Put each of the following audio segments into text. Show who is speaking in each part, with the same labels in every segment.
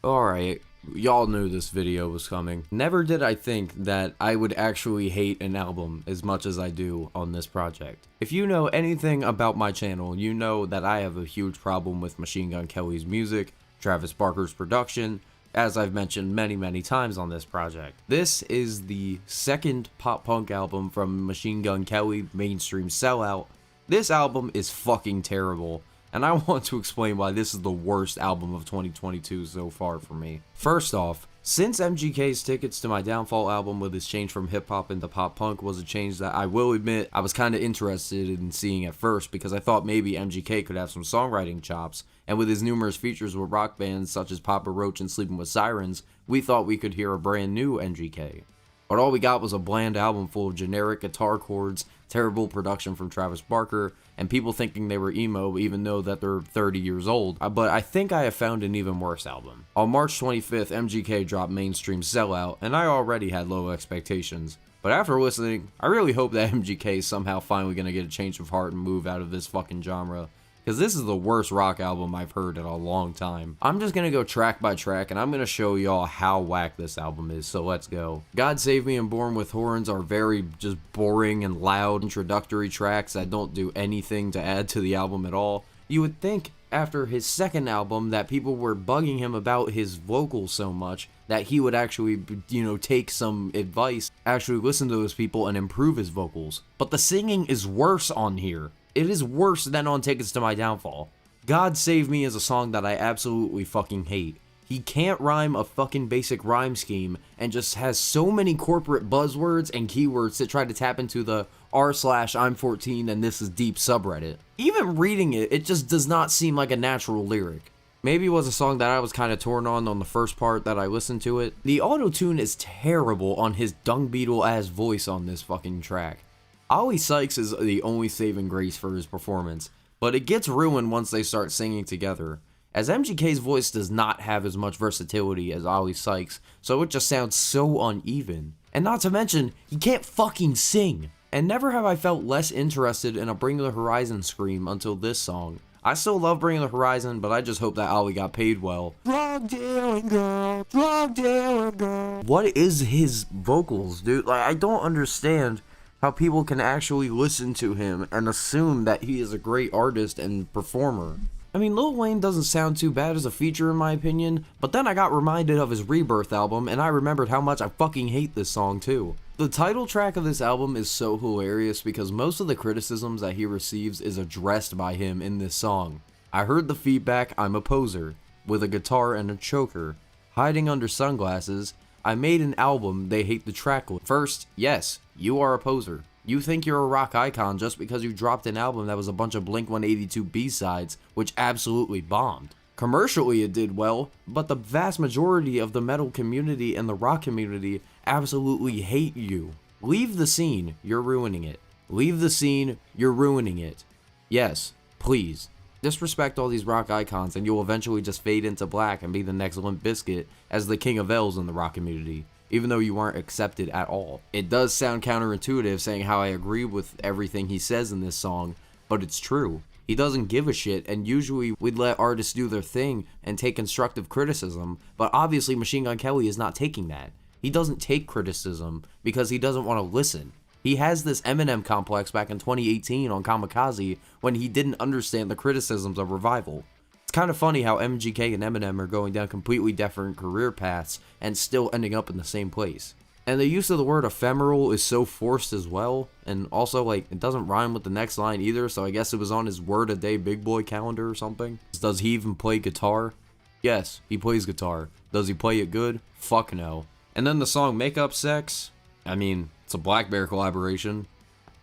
Speaker 1: Alright, y'all knew this video was coming. Never did I think that I would actually hate an album as much as I do on this project. If you know anything about my channel, you know that I have a huge problem with Machine Gun Kelly's music, Travis Barker's production, as I've mentioned many times on this project. This is the second pop-punk album from Machine Gun Kelly, mainstream Sellout. This album is fucking terrible, and I want to explain why this is the worst album of 2022 so far for me. First off, since MGK's Tickets to My Downfall album with his change from hip-hop into pop-punk was a change that I will admit I was kinda interested in seeing at first because I thought maybe MGK could have some songwriting chops, and with his numerous features with rock bands such as Papa Roach and Sleeping with Sirens, we thought we could hear a brand new MGK. But all we got was a bland album full of generic guitar chords, terrible production from Travis Barker, and people thinking they were emo even though that they're 30 years old. But I think I have found an even worse album. On March 25th, MGK dropped mainstream Sellout, and I already had low expectations. But after listening, I really hope that MGK is somehow finally gonna get a change of heart and move out of this fucking genre, because this is the worst rock album I've heard in a long time. I'm just gonna go track by track, and I'm gonna show y'all how whack this album is, so let's go. God Save Me and Born with Horns are very just boring and loud introductory tracks that don't do anything to add to the album at all. You would think after his second album that people were bugging him about his vocals so much that he would actually, take some advice, actually listen to those people and improve his vocals. But the singing is worse on here. It is worse than on Tickets to My Downfall. God Save Me is a song that I absolutely fucking hate. He can't rhyme a fucking basic rhyme scheme and just has so many corporate buzzwords and keywords to try to tap into the r/I'm 14 and this is deep subreddit. Even reading it, it just does not seem like a natural lyric. Maybe it was a song that I was kind of torn on the first part that I listened to it. The auto-tune is terrible on his dung beetle ass voice on this fucking track. Oli Sykes is the only saving grace for his performance, but it gets ruined once they start singing together, as MGK's voice does not have as much versatility as Oli Sykes, so it just sounds so uneven. And not to mention, he can't fucking sing. And never have I felt less interested in a Bring the Horizon scream until this song. I still love Bring the Horizon, but I just hope that Oli got paid well. Drug dealing girl, drug dealing girl. What is his vocals, dude? Like, I don't understand how people can actually listen to him and assume that he is a great artist and performer. I mean, Lil Wayne doesn't sound too bad as a feature in my opinion, but then I got reminded of his Rebirth album and I remembered how much I fucking hate this song too. The title track of this album is so hilarious because most of the criticisms that he receives is addressed by him in this song. I heard the feedback, I'm a poser, with a guitar and a choker, hiding under sunglasses. I made an album, they hate the track. First, yes, you are a poser. You think you're a rock icon just because you dropped an album that was a bunch of Blink-182 B-sides, which absolutely bombed. Commercially it did well, but the vast majority of the metal community and the rock community absolutely hate you. Leave the scene, you're ruining it. Leave the scene, you're ruining it. Yes, please. Disrespect all these rock icons and you'll eventually just fade into black and be the next Limp Bizkit as the king of L's in the rock community, even though you aren't accepted at all. It does sound counterintuitive saying how I agree with everything he says in this song, but it's true. He doesn't give a shit, and usually we'd let artists do their thing and take constructive criticism, but obviously Machine Gun Kelly is not taking that. He doesn't take criticism because he doesn't want to listen. He has this Eminem complex back in 2018 on Kamikaze when he didn't understand the criticisms of Revival. It's kind of funny how MGK and Eminem are going down completely different career paths and still ending up in the same place. And the use of the word ephemeral is so forced as well, and also like it doesn't rhyme with the next line either, so I guess it was on his word a day big boy calendar or something. Does he even play guitar? Yes, he plays guitar. Does he play it good? Fuck no. And then the song Make Up Sex, I mean, it's a Black Bear collaboration,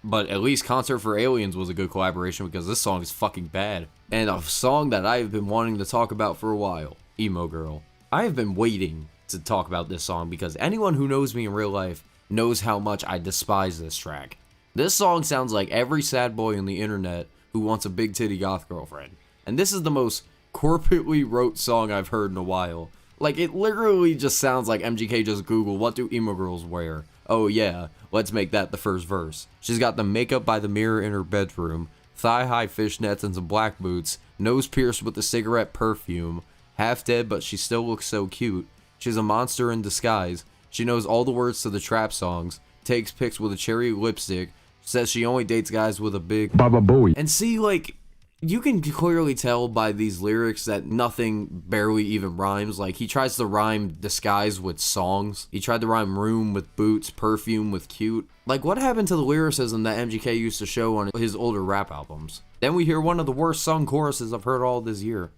Speaker 1: but at least Concert for Aliens was a good collaboration because this song is fucking bad. And a song that I have been wanting to talk about for a while, Emo Girl. I have been waiting to talk about this song because anyone who knows me in real life knows how much I despise this track. This song sounds like every sad boy on the internet who wants a big titty goth girlfriend. And this is the most corporately wrote song I've heard in a while. Like, it literally just sounds like MGK just Googled, what do emo girls wear? Oh yeah, let's make that the first verse. She's got the makeup by the mirror in her bedroom, thigh-high fishnets and some black boots, nose pierced with the cigarette perfume, half dead but she still looks so cute. She's a monster in disguise. She knows all the words to the trap songs, takes pics with a cherry lipstick, says she only dates guys with a big Baba Booey. And see, like, you can clearly tell by these lyrics that nothing barely even rhymes. Like, he tries to rhyme disguise with songs. He tried to rhyme room with boots, perfume with cute. Like, what happened to the lyricism that MGK used to show on his older rap albums? Then we hear one of the worst sung choruses I've heard all this year.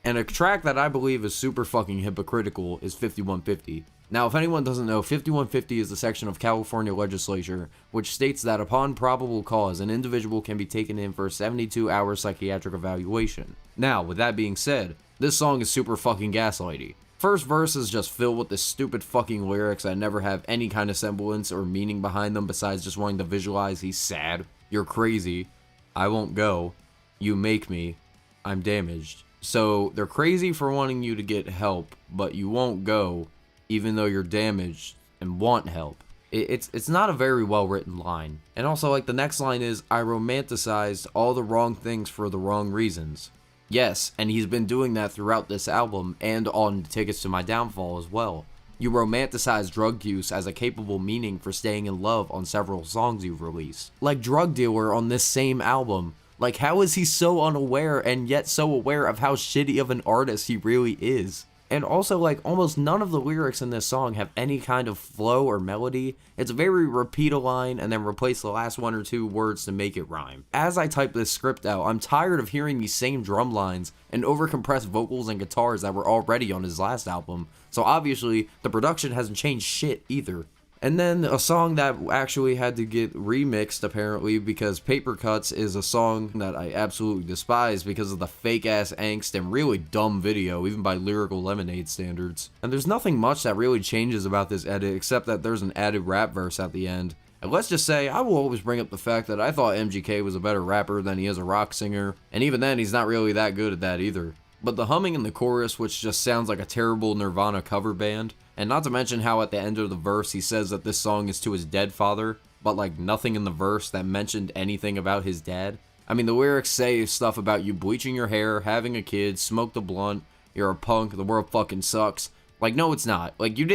Speaker 1: And a track that I believe is super fucking hypocritical is 5150. Now, if anyone doesn't know, 5150 is the section of California legislature which states that upon probable cause, an individual can be taken in for a 72-hour psychiatric evaluation. Now, with that being said, this song is super fucking gaslighty. First verse is just filled with this stupid fucking lyrics that never have any kind of semblance or meaning behind them besides just wanting to visualize he's sad, you're crazy, I won't go, you make me, I'm damaged. So they're crazy for wanting you to get help, but you won't go even though you're damaged and want help. It's not a very well written line. And also, like, the next line is, I romanticized all the wrong things for the wrong reasons. Yes, and he's been doing that throughout this album and on Tickets to My Downfall as well. You romanticize drug use as a capable meaning for staying in love on several songs you've released. Like Drug Dealer on this same album. Like, how is he so unaware and yet so aware of how shitty of an artist he really is? And also, like, almost none of the lyrics in this song have any kind of flow or melody. It's very repeat a line and then replace the last one or two words to make it rhyme. As I type this script out, I'm tired of hearing these same drum lines and overcompressed vocals and guitars that were already on his last album. So obviously, the production hasn't changed shit either. And then a song that actually had to get remixed, apparently, because Paper Cuts is a song that I absolutely despise because of the fake-ass angst and really dumb video, even by Lyrical Lemonade standards. And there's nothing much that really changes about this edit, except that there's an added rap verse at the end. And let's just say, I will always bring up the fact that I thought MGK was a better rapper than he is a rock singer, and even then, he's not really that good at that either. But the humming in the chorus, which just sounds like a terrible Nirvana cover band, and not to mention how at the end of the verse he says that this song is to his dead father, but like nothing in the verse that mentioned anything about his dad. I mean, the lyrics say stuff about you bleaching your hair, having a kid, smoke the blunt, you're a punk, the world fucking sucks. Like, no, it's not. Like, you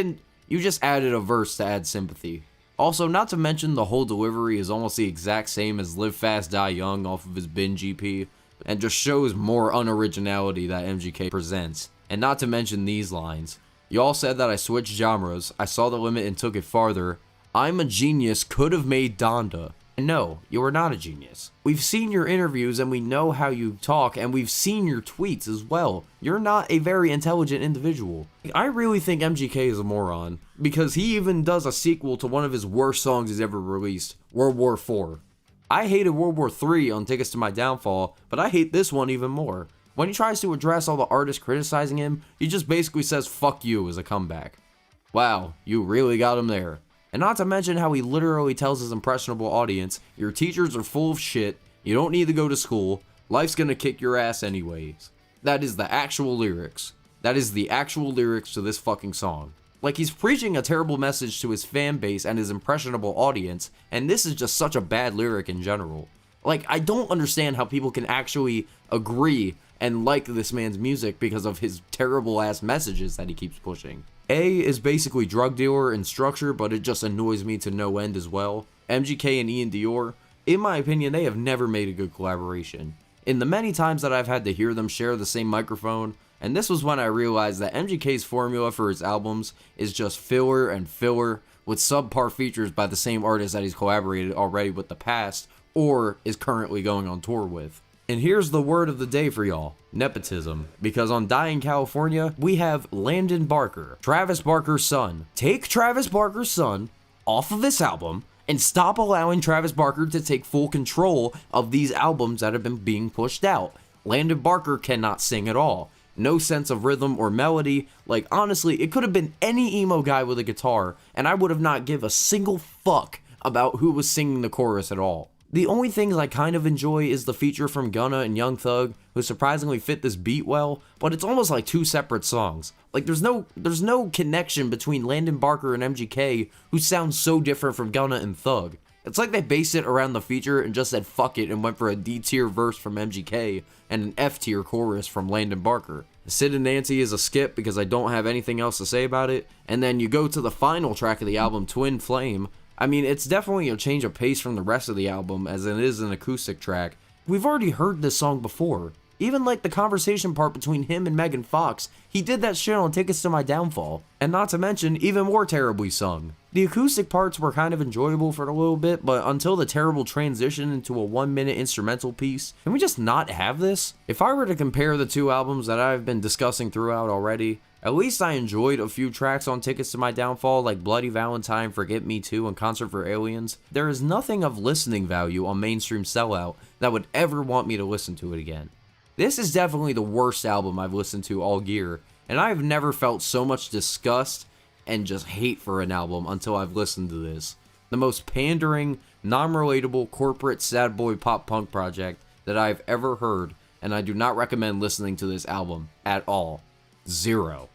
Speaker 1: just added a verse to add sympathy. Also, not to mention the whole delivery is almost the exact same as Live Fast Die Young off of his Binge EP, and just shows more unoriginality that MGK presents. And not to mention these lines. Y'all said that I switched genres, I saw the limit and took it farther. I'm a genius, could have made Donda. And no, you are not a genius. We've seen your interviews and we know how you talk, and we've seen your tweets as well. You're not a very intelligent individual. I really think MGK is a moron, because he even does a sequel to one of his worst songs he's ever released, World War IV. I hated World War III on Tickets to My Downfall, but I hate this one even more. When he tries to address all the artists criticizing him, he just basically says fuck you as a comeback. Wow, you really got him there. And not to mention how he literally tells his impressionable audience, your teachers are full of shit, you don't need to go to school, life's gonna kick your ass anyways. That is the actual lyrics. That is the actual lyrics to this fucking song. Like, he's preaching a terrible message to his fan base and his impressionable audience, and this is just such a bad lyric in general. Like, I don't understand how people can actually agree and like this man's music because of his terrible ass messages that he keeps pushing. A is basically Drug Dealer in structure, but it just annoys me to no end as well. MGK and Ian Dior, in my opinion, they have never made a good collaboration. In the many times that I've had to hear them share the same microphone, and this was when I realized that MGK's formula for his albums is just filler and filler with subpar features by the same artists that he's collaborated already with the past or is currently going on tour with. And here's the word of the day for y'all, nepotism. Because on Die in California, we have Landon Barker, Travis Barker's son. Take Travis Barker's son off of this album and stop allowing Travis Barker to take full control of these albums that have been being pushed out. Landon Barker cannot sing at all. No sense of rhythm or melody. Like, honestly, it could have been any emo guy with a guitar, and I would have not give a single fuck about who was singing the chorus at all. The only things I kind of enjoy is the feature from Gunna and Young Thug, who surprisingly fit this beat well, but it's almost like two separate songs. Like, there's no connection between Landon Barker and MGK, who sound so different from Gunna and Thug. It's like they based it around the feature and just said fuck it and went for a D tier verse from MGK and an F tier chorus from Landon Barker. Sid and Nancy is a skip because I don't have anything else to say about it, and then you go to the final track of the album, Twin Flame. I mean, it's definitely a change of pace from the rest of the album as it is an acoustic track. We've already heard this song before. Even like the conversation part between him and Megan Fox, he did that shit on Tickets to My Downfall. And not to mention, even more terribly sung. The acoustic parts were kind of enjoyable for a little bit, but until the terrible transition into a 1-minute instrumental piece, can we just not have this? If I were to compare the two albums that I've been discussing throughout already, at least I enjoyed a few tracks on Tickets to My Downfall like Bloody Valentine, Forget Me Too, and Concert for Aliens. There is nothing of listening value on mainstream Sellout that would ever want me to listen to it again. This is definitely the worst album I've listened to all year, and I've never felt so much disgust and just hate for an album until I've listened to this. The most pandering, non-relatable, corporate sad boy pop punk project that I've ever heard, and I do not recommend listening to this album at all. 0.